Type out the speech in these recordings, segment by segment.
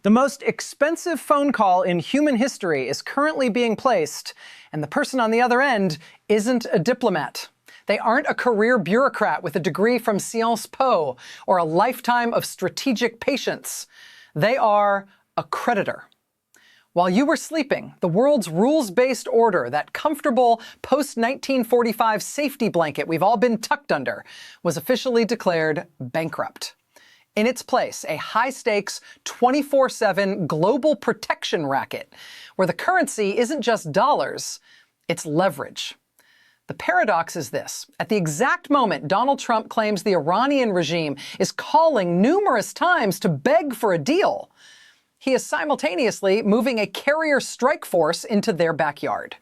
The most expensive phone call in human history is currently being placed, and the person on the other end isn't a diplomat. They aren't a career bureaucrat with a degree from Sciences Po or a lifetime of strategic patience. They are a creditor. While you were sleeping, the world's rules-based order, that comfortable post-1945 safety blanket we've all been tucked under, was officially declared bankrupt. In its place, a high-stakes, 24/7 global protection racket, where the currency isn't just dollars, it's leverage. The paradox is this. At the exact moment Donald Trump claims the Iranian regime is calling numerous times to beg for a deal, he is simultaneously moving a carrier strike force into their backyard.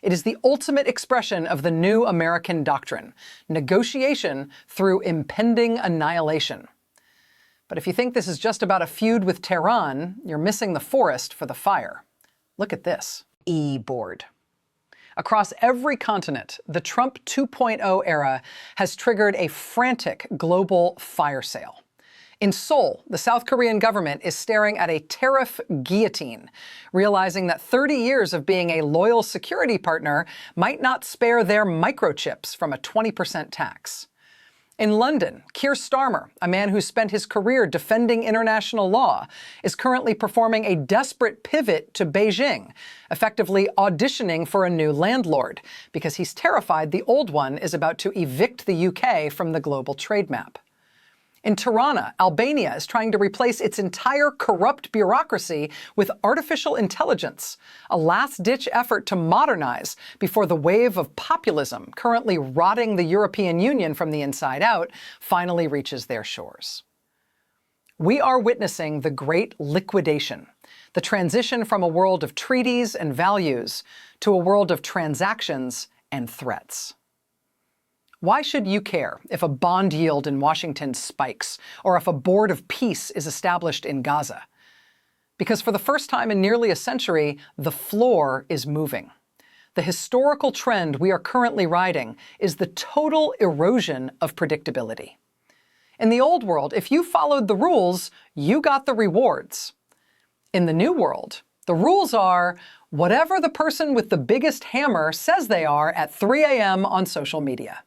It is the ultimate expression of the new American doctrine: negotiation through impending annihilation. But if you think this is just about a feud with Tehran, you're missing the forest for the fire. Look at this. E-board. Across every continent, the Trump 2.0 era has triggered a frantic global fire sale. In Seoul, the South Korean government is staring at a tariff guillotine, realizing that 30 years of being a loyal security partner might not spare their microchips from a 20% tax. In London, Keir Starmer, a man who spent his career defending international law, is currently performing a desperate pivot to Beijing, effectively auditioning for a new landlord, because he's terrified the old one is about to evict the UK from the global trade map. In Tirana, Albania is trying to replace its entire corrupt bureaucracy with artificial intelligence, a last-ditch effort to modernize before the wave of populism currently rotting the European Union from the inside out finally reaches their shores. We are witnessing the great liquidation, the transition from a world of treaties and values to a world of transactions and threats. Why should you care if a bond yield in Washington spikes, or if a board of peace is established in Gaza? Because for the first time in nearly a century, the floor is moving. The historical trend we are currently riding is the total erosion of predictability. In the old world, if you followed the rules, you got the rewards. In the new world, the rules are whatever the person with the biggest hammer says they are at 3 a.m. on social media.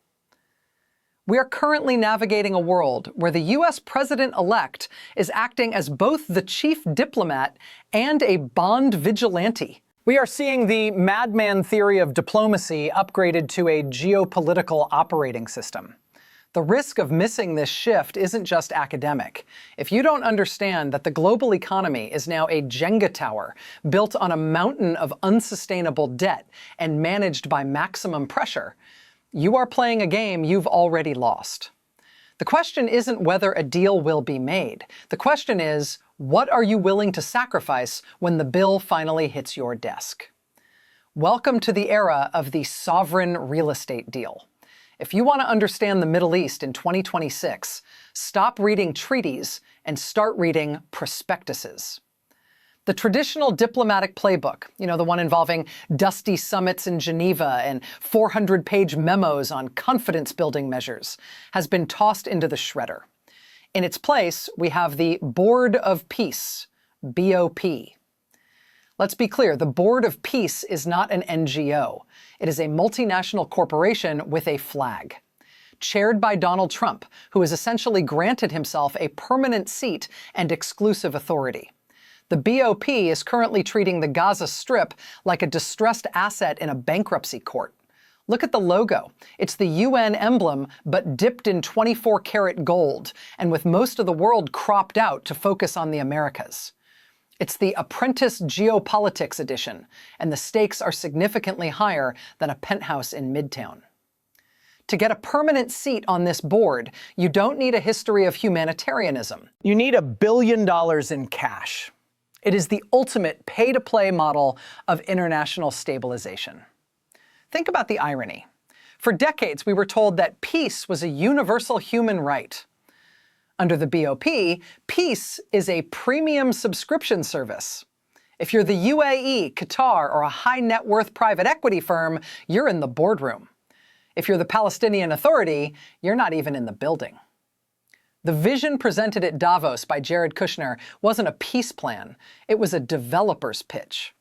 We are currently navigating a world where the U.S. president-elect is acting as both the chief diplomat and a bond vigilante. We are seeing the madman theory of diplomacy upgraded to a geopolitical operating system. The risk of missing this shift isn't just academic. If you don't understand that the global economy is now a Jenga tower built on a mountain of unsustainable debt and managed by maximum pressure, you are playing a game you've already lost. The question isn't whether a deal will be made. The question is, what are you willing to sacrifice when the bill finally hits your desk? Welcome to the era of the sovereign real estate deal. If you want to understand the Middle East in 2026, stop reading treaties and start reading prospectuses. The traditional diplomatic playbook, the one involving dusty summits in Geneva and 400-page memos on confidence-building measures, has been tossed into the shredder. In its place, we have the Board of Peace, BOP. Let's be clear, the Board of Peace is not an NGO. It is a multinational corporation with a flag. Chaired by Donald Trump, who has essentially granted himself a permanent seat and exclusive authority. The BOP is currently treating the Gaza Strip like a distressed asset in a bankruptcy court. Look at the logo. It's the UN emblem, but dipped in 24-karat gold, and with most of the world cropped out to focus on the Americas. It's the Apprentice Geopolitics edition, and the stakes are significantly higher than a penthouse in Midtown. To get a permanent seat on this board, you don't need a history of humanitarianism. You need $1 billion in cash. It is the ultimate pay-to-play model of international stabilization. Think about the irony. For decades, we were told that peace was a universal human right. Under the BOP, peace is a premium subscription service. If you're the UAE, Qatar, or a high-net-worth private equity firm, you're in the boardroom. If you're the Palestinian Authority, you're not even in the building. The vision presented at Davos by Jared Kushner wasn't a peace plan, it was a developer's pitch.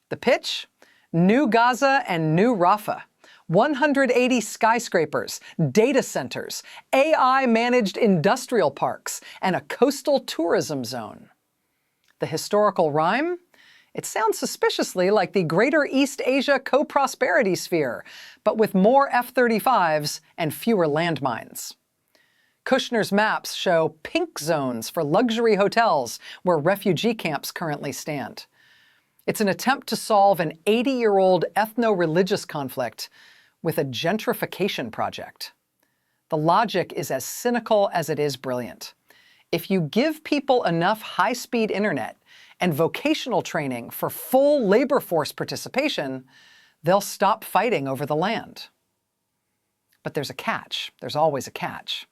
The pitch? New Gaza and New Rafah. 180 skyscrapers, data centers, AI-managed industrial parks, and a coastal tourism zone. The historical rhyme? It sounds suspiciously like the Greater East Asia Co-Prosperity Sphere, but with more F-35s and fewer landmines. Kushner's maps show pink zones for luxury hotels where refugee camps currently stand. It's an attempt to solve an 80-year-old ethno-religious conflict with a gentrification project. The logic is as cynical as it is brilliant. If you give people enough high-speed internet and vocational training for full labor force participation, they'll stop fighting over the land. But there's a catch. There's always a catch.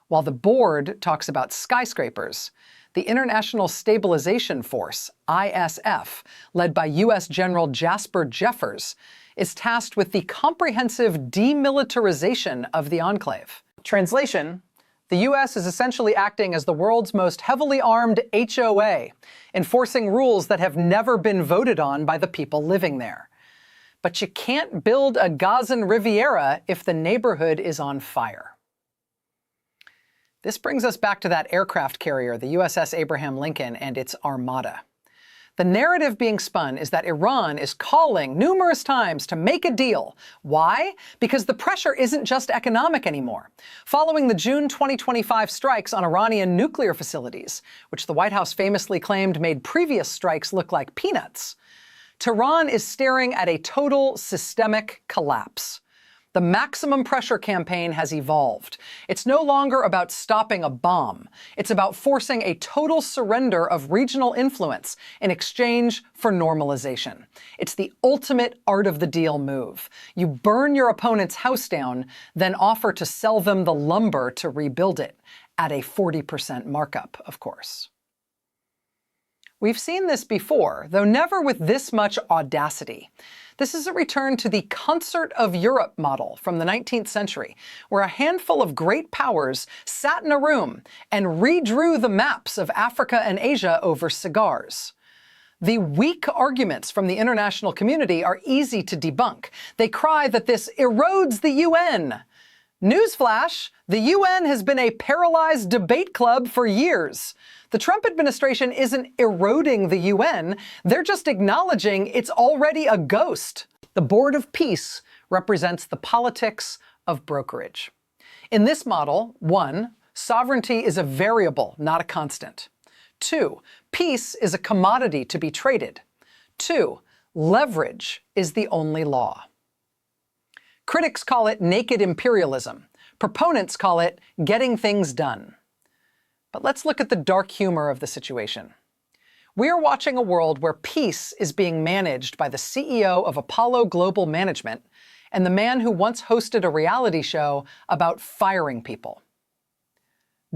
While the board talks about skyscrapers, the International Stabilization Force, ISF, led by U.S. General Jasper Jeffers, is tasked with the comprehensive demilitarization of the enclave. Translation: the U.S. is essentially acting as the world's most heavily armed HOA, enforcing rules that have never been voted on by the people living there. But you can't build a Gazan Riviera if the neighborhood is on fire. This brings us back to that aircraft carrier, the USS Abraham Lincoln, and its armada. The narrative being spun is that Iran is calling numerous times to make a deal. Why? Because the pressure isn't just economic anymore. Following the June 2025 strikes on Iranian nuclear facilities, which the White House famously claimed made previous strikes look like peanuts, Tehran is staring at a total systemic collapse. The maximum pressure campaign has evolved. It's no longer about stopping a bomb. It's about forcing a total surrender of regional influence in exchange for normalization. It's the ultimate art of the deal move. You burn your opponent's house down, then offer to sell them the lumber to rebuild it, at a 40% markup, of course. We've seen this before, though never with this much audacity. This is a return to the Concert of Europe model from the 19th century, where a handful of great powers sat in a room and redrew the maps of Africa and Asia over cigars. The weak arguments from the international community are easy to debunk. They cry that this erodes the UN. Newsflash, the UN has been a paralyzed debate club for years. The Trump administration isn't eroding the UN, they're just acknowledging it's already a ghost. The Board of Peace represents the politics of brokerage. In this model, 1, sovereignty is a variable, not a constant. 2, peace is a commodity to be traded. 2, leverage is the only law. Critics call it naked imperialism. Proponents call it getting things done. But let's look at the dark humor of the situation. We are watching a world where peace is being managed by the CEO of Apollo Global Management and the man who once hosted a reality show about firing people.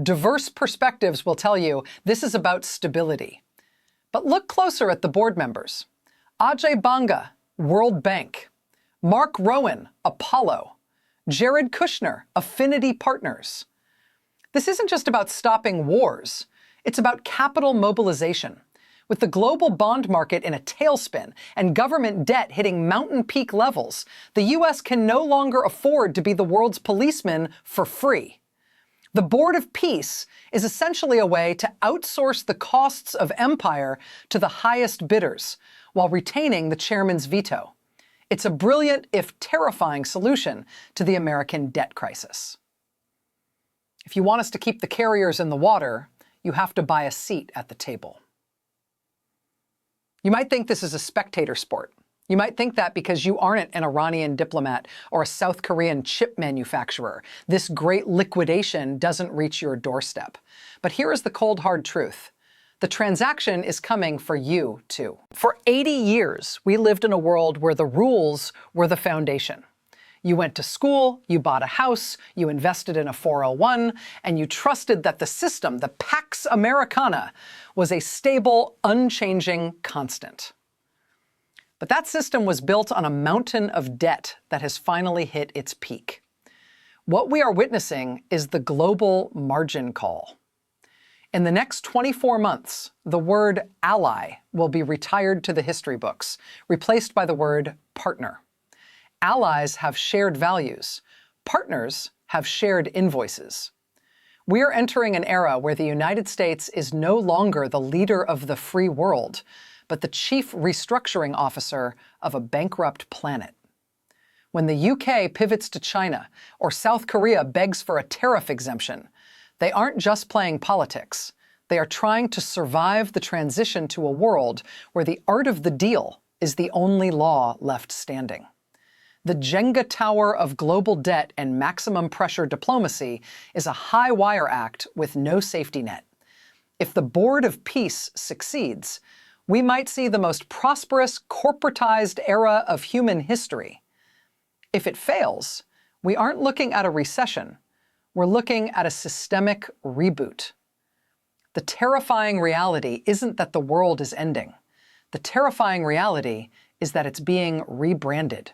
Diverse perspectives will tell you this is about stability. But look closer at the board members. Ajay Banga, World Bank. Mark Rowan, Apollo. Jared Kushner, Affinity Partners. This isn't just about stopping wars. It's about capital mobilization. With the global bond market in a tailspin and government debt hitting mountain peak levels, the US can no longer afford to be the world's policeman for free. The Board of Peace is essentially a way to outsource the costs of empire to the highest bidders, while retaining the chairman's veto. It's a brilliant, if terrifying, solution to the American debt crisis. If you want us to keep the carriers in the water, you have to buy a seat at the table. You might think this is a spectator sport. You might think that because you aren't an Iranian diplomat or a South Korean chip manufacturer. This great liquidation doesn't reach your doorstep. But here is the cold, hard truth. The transaction is coming for you, too. For 80 years, we lived in a world where the rules were the foundation. You went to school, you bought a house, you invested in a 401, and you trusted that the system, the Pax Americana, was a stable, unchanging constant. But that system was built on a mountain of debt that has finally hit its peak. What we are witnessing is the global margin call. In the next 24 months, the word ally will be retired to the history books, replaced by the word partner. Allies have shared values. Partners have shared invoices. We are entering an era where the United States is no longer the leader of the free world, but the chief restructuring officer of a bankrupt planet. When the UK pivots to China or South Korea begs for a tariff exemption, they aren't just playing politics. They are trying to survive the transition to a world where the art of the deal is the only law left standing. The Jenga tower of global debt and maximum pressure diplomacy is a high-wire act with no safety net. If the Board of Peace succeeds, we might see the most prosperous corporatized era of human history. If it fails, we aren't looking at a recession. We're looking at a systemic reboot. The terrifying reality isn't that the world is ending. The terrifying reality is that it's being rebranded.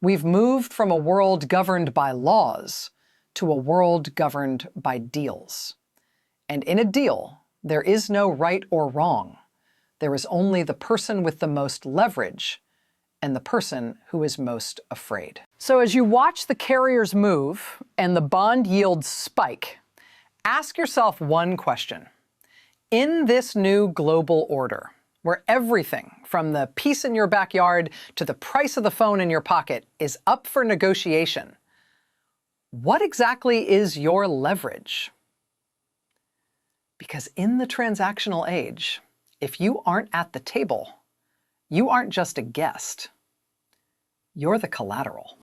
We've moved from a world governed by laws to a world governed by deals. And in a deal, there is no right or wrong. There is only the person with the most leverage and the person who is most afraid. So as you watch the carriers move and the bond yields spike, ask yourself one question. In this new global order, where everything from the peace in your backyard to the price of the phone in your pocket is up for negotiation, what exactly is your leverage? Because in the transactional age, if you aren't at the table, you aren't just a guest. You're the collateral.